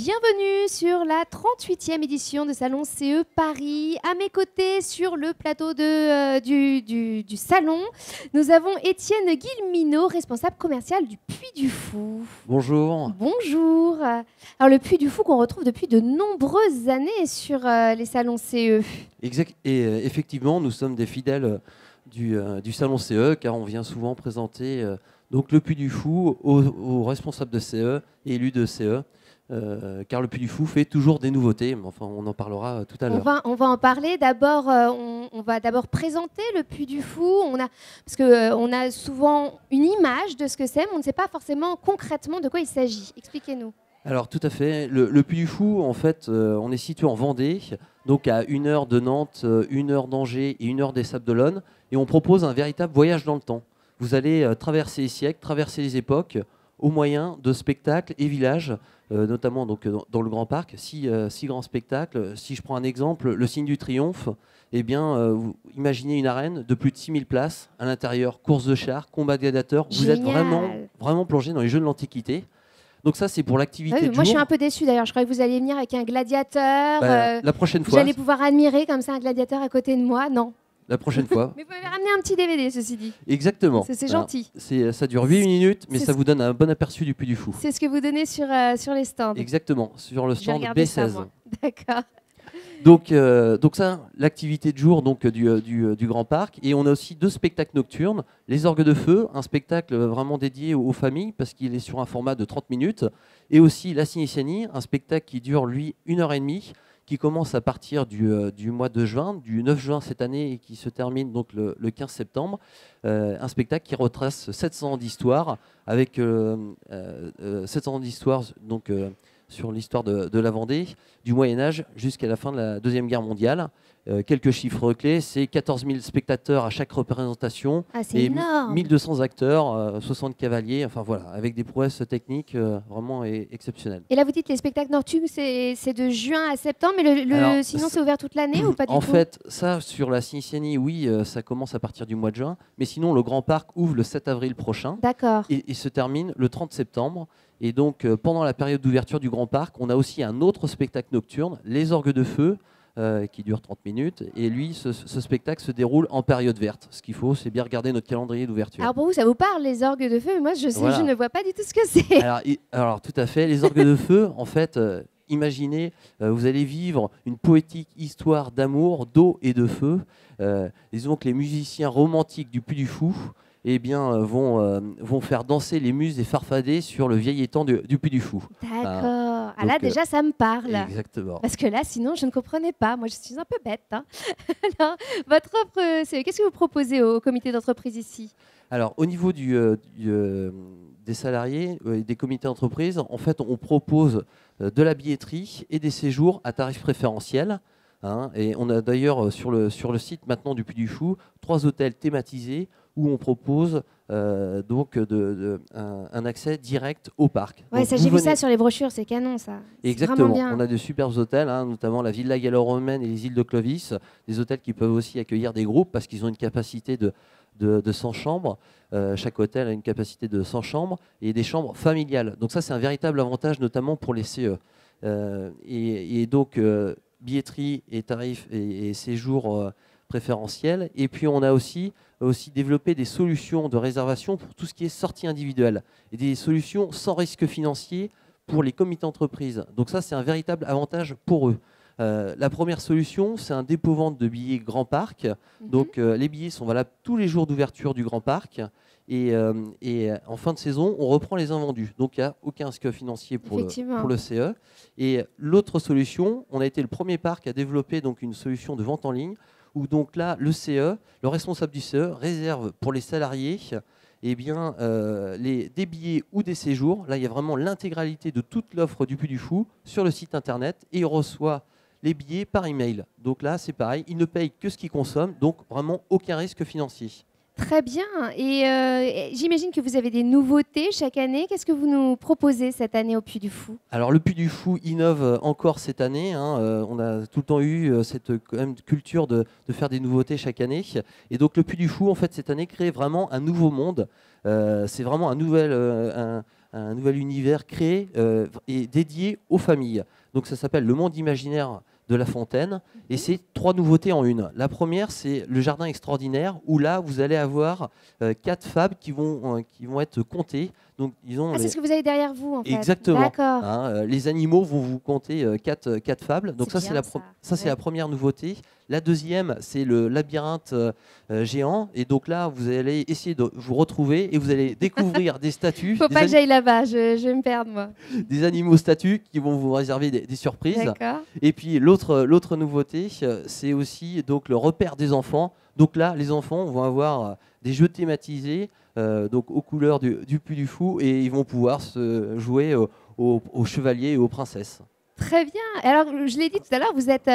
Bienvenue sur la 38e édition de Salon CE Paris. À mes côtés, sur le plateau du salon, nous avons Étienne Guillemino, responsable commercial du Puy du Fou. Bonjour. Bonjour. Alors, le Puy du Fou qu'on retrouve depuis de nombreuses années sur les salons CE. Exact. Et effectivement, nous sommes des fidèles du Salon CE, car on vient souvent présenter donc le Puy du Fou aux responsables de CE et élus de CE. Car le Puy du Fou fait toujours des nouveautés. Enfin, on en parlera tout à l'heure. On va en parler. D'abord, on va d'abord présenter le Puy du Fou. Parce qu'on a souvent une image de ce que c'est, mais on ne sait pas forcément concrètement de quoi il s'agit. Expliquez-nous. Alors, tout à fait. Le Puy du Fou, en fait, on est situé en Vendée, donc à 1 heure de Nantes, 1 heure d'Angers et 1 heure des Sables-d'Olonne. Et on propose un véritable voyage dans le temps. Vous allez traverser les siècles, traverser les époques, au moyen de spectacles et villages, notamment donc, dans le Grand Parc. Six grands spectacles. Si je prends un exemple, le Signe du Triomphe, eh bien, vous imaginez une arène de plus de 6000 places. À l'intérieur, course de chars, combat de gladiateurs. Vous êtes vraiment plongé dans les jeux de l'Antiquité. Donc ça, c'est pour l'activité de jour. Moi, je suis un peu déçue d'ailleurs. Je croyais que vous alliez venir avec un gladiateur. La prochaine fois. J'allais pouvoir admirer comme ça un gladiateur à côté de moi. Non. La prochaine fois. Mais vous m'avez ramené un petit DVD, ceci dit. Exactement. C'est gentil. Ça dure 8 minutes, mais ça vous donne un bon aperçu du Puy du Fou. C'est ce que vous donnez sur les stands. Exactement, sur le stand B16. D'accord. Donc ça, l'activité de jour donc, du Grand Parc. Et on a aussi 2 spectacles nocturnes. Les Orgues de Feu, un spectacle vraiment dédié aux familles, parce qu'il est sur un format de 30 minutes. Et aussi La Cinecianie, un spectacle qui dure, lui, 1h30, qui commence à partir du mois de juin, du 9 juin cette année, et qui se termine donc le 15 septembre. Un spectacle qui retrace 700 ans d'histoire, avec 700 ans d'histoire donc, sur l'histoire de la Vendée, du Moyen-Âge jusqu'à la fin de la Deuxième Guerre mondiale. Quelques chiffres clés, c'est 14 000 spectateurs à chaque représentation, et énorme. 1200 acteurs, 60 cavaliers, enfin voilà, avec des prouesses techniques vraiment exceptionnelles. Et là, vous dites les spectacles nocturnes, c'est de juin à septembre, mais sinon c'est ouvert toute l'année ou pas du tout? En fait, ça, sur la Cinecianie, oui, ça commence à partir du mois de juin, mais sinon, le Grand Parc ouvre le 7 avril prochain. D'accord. Et se termine le 30 septembre. Et donc, pendant la période d'ouverture du Grand Parc, on a aussi un autre spectacle nocturne, Les Orgues de Feu, qui dure 30 minutes. Et lui, ce spectacle se déroule en période verte. Ce qu'il faut, c'est bien regarder notre calendrier d'ouverture. Alors pour vous, ça vous parle, les Orgues de Feu? Mais moi, je ne vois pas du tout ce que c'est. Alors, tout à fait. Les Orgues de Feu, en fait, imaginez, vous allez vivre une poétique histoire d'amour, d'eau et de feu. Disons que les musiciens romantiques du Puy du Fou vont faire danser les muses et farfader sur le vieil étang du Puy du Fou. D'accord. Là, déjà, ça me parle. Exactement. Parce que là, sinon, je ne comprenais pas. Moi, je suis un peu bête. Hein. Alors, votre offre, qu'est-ce que vous proposez au comité d'entreprise ici? Alors, au niveau des salariés et des comités d'entreprise, en fait, on propose de la billetterie et des séjours à tarif préférentiel. Et on a d'ailleurs sur le site maintenant du Puy du Fou 3 hôtels thématisés où on propose donc un accès direct au parc. Ouais, ça, j'ai vu ça sur les brochures, c'est canon ça. Exactement, on a de superbes hôtels, notamment la Villa Gallo-Romaine et les îles de Clovis, des hôtels qui peuvent aussi accueillir des groupes parce qu'ils ont une capacité de 100 chambres. Chaque hôtel a une capacité de 100 chambres et des chambres familiales. Donc ça, c'est un véritable avantage, notamment pour les CE. Et donc, billetterie et tarifs et séjours préférentiels. Et puis, on a aussi développé des solutions de réservation pour tout ce qui est sortie individuelle et des solutions sans risque financier pour les comités d'entreprise. Donc ça, c'est un véritable avantage pour eux. La première solution, c'est un dépôt-vente de billets Grand Parc. Donc, les billets sont valables tous les jours d'ouverture du Grand Parc. Et en fin de saison, on reprend les invendus. Donc, il n'y a aucun risque financier pour le CE. Et l'autre solution, on a été le premier parc à développer donc, une solution de vente en ligne où donc là, le CE, le responsable du CE, réserve pour les salariés des billets ou des séjours. Là, il y a vraiment l'intégralité de toute l'offre du Puy du Fou sur le site internet et il reçoit les billets par email. Donc là, c'est pareil, il ne paye que ce qu'il consomme, donc vraiment aucun risque financier. Très bien. Et j'imagine que vous avez des nouveautés chaque année. Qu'est-ce que vous nous proposez cette année au Puy du Fou? Alors, le Puy du Fou innove encore cette année. On a tout le temps eu cette quand même, culture de faire des nouveautés chaque année. Et donc, le Puy du Fou, en fait, cette année, crée vraiment un nouveau monde. C'est vraiment un un nouvel univers créé et dédié aux familles. Donc ça s'appelle Le Monde Imaginaire de La Fontaine, et c'est 3 nouveautés en une. La première, c'est le jardin extraordinaire, où là, vous allez avoir 4 fables qui vont être contées. Donc, c'est ce que vous avez derrière vous, en fait. Exactement. D'accord. Les animaux vont vous conter 4 fables. Donc ça, c'est la première nouveauté. La deuxième, c'est le labyrinthe géant. Et donc là, vous allez essayer de vous retrouver et vous allez découvrir des statues. Faut pas que j'aille là-bas, je vais me perdre, moi. Des animaux statues qui vont vous réserver des surprises. D'accord. Et puis l'autre nouveauté, c'est aussi donc le repère des enfants. Donc là, les enfants vont avoir des jeux thématisés donc aux couleurs du Puy du Fou, et ils vont pouvoir se jouer aux chevaliers et aux princesses. Très bien. Alors, je l'ai dit tout à l'heure, vous êtes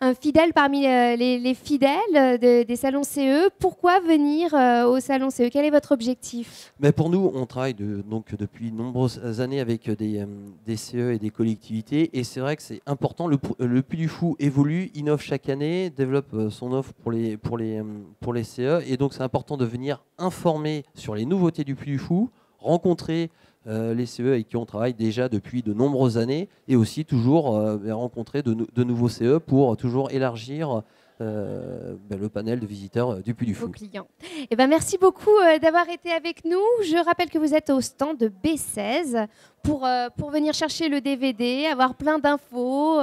un fidèle parmi les fidèles des salons CE. Pourquoi venir au salon CE? Quel est votre objectif? Mais pour nous, on travaille donc depuis de nombreuses années avec des CE et des collectivités. Et c'est vrai que c'est important. Le Puy du Fou évolue, innove chaque année, développe son offre pour les CE. Et donc, c'est important de venir informer sur les nouveautés du Puy du Fou, rencontrer les CE avec qui on travaille déjà depuis de nombreuses années, et aussi toujours rencontrer de nouveaux CE pour toujours élargir le panel de visiteurs du Puy du Fou. Vos clients. Eh ben, merci beaucoup d'avoir été avec nous. Je rappelle que vous êtes au stand de B16 pour venir chercher le DVD, avoir plein d'infos,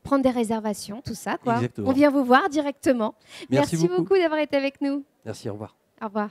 prendre des réservations, tout ça, quoi. Exactement. On vient vous voir directement. Merci beaucoup d'avoir été avec nous. Merci, au revoir. Au revoir.